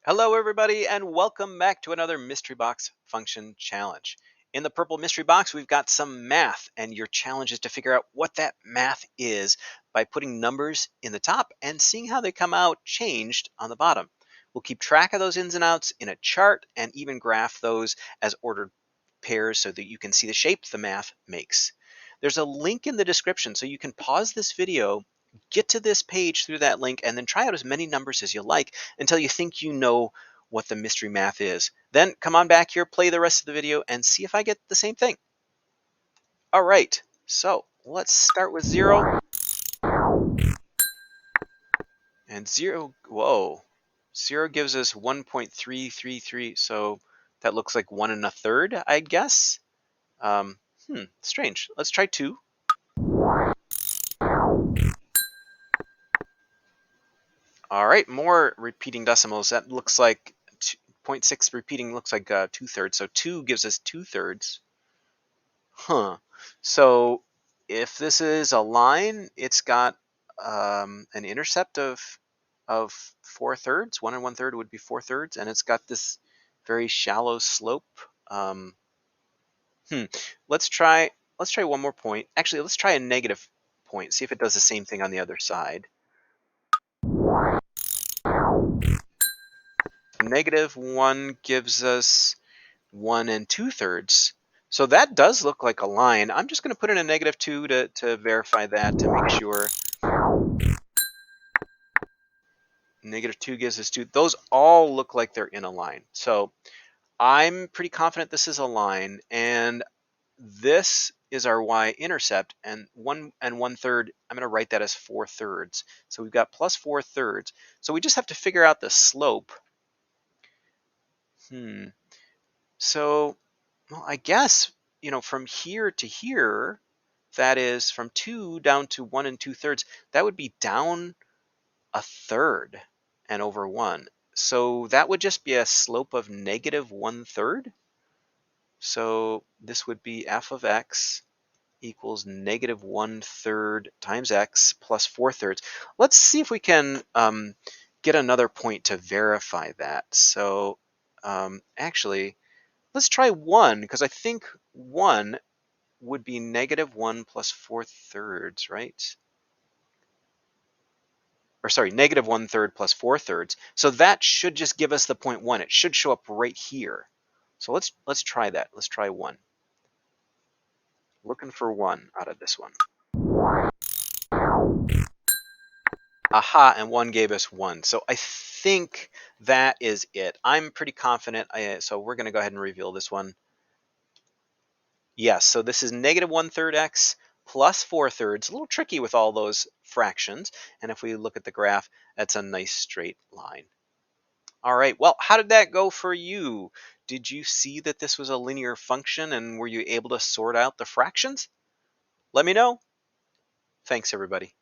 Hello everybody and welcome back to another Mystery Box Function Challenge. In the purple mystery box we've got some math, and your challenge is to figure out what that math is by putting numbers in the top and seeing how they come out changed on the bottom. We'll keep track of those ins and outs in a chart and even graph those as ordered pairs so that you can see the shape the math makes. There's a link in the description so you can pause this video, get to this page through that link, and then try out as many numbers as you like until you think you know what the mystery math is. Then come on back here, play the rest of the video, and see if I get the same thing. All right, so let's start with 0. And 0, whoa, 0 gives us 1.333, so that looks like 1 1/3, I guess. Strange. Let's try 2. All right, more repeating decimals. That looks like 0.6 repeating looks like 2/3. So 2 gives us 2/3. So if this is a line, it's got an intercept of 4/3. 1 1/3 would be 4/3, and it's got this very shallow slope. Um, let's try one more point. Actually, let's try a negative point. See if it does the same thing on the other side. -1 gives us 1 2/3. So that does look like a line. I'm just going to put in a -2 to verify that, to make sure. -2 gives us 2. Those all look like they're in a line. So I'm pretty confident this is a line, and this is our y-intercept, and 1 1/3, I'm going to write that as 4/3. So we've got plus 4/3. So we just have to figure out the slope. So, well, I guess, from here to here, that is from 2 down to 1 2/3, that would be down 1/3 and over 1. So that would just be a slope of -1/3. So this would be f of x equals -1/3 times x plus 4/3. Let's see if we can get another point to verify that. So actually, let's try 1, because I think 1 would be -1 plus 4/3, right? Or sorry, -1/3 plus 4/3. So that should just give us the point 1. It should show up right here. So let's try that. Let's try 1. Looking for 1 out of this one. Aha, and 1 gave us 1. So I think that is it. I'm pretty confident. So we're going to go ahead and reveal this one. Yes, so this is -1/3 x plus 4/3. A little tricky with all those fractions. And if we look at the graph, that's a nice straight line. All right, well, how did that go for you? Did you see that this was a linear function, and were you able to sort out the fractions? Let me know. Thanks, everybody.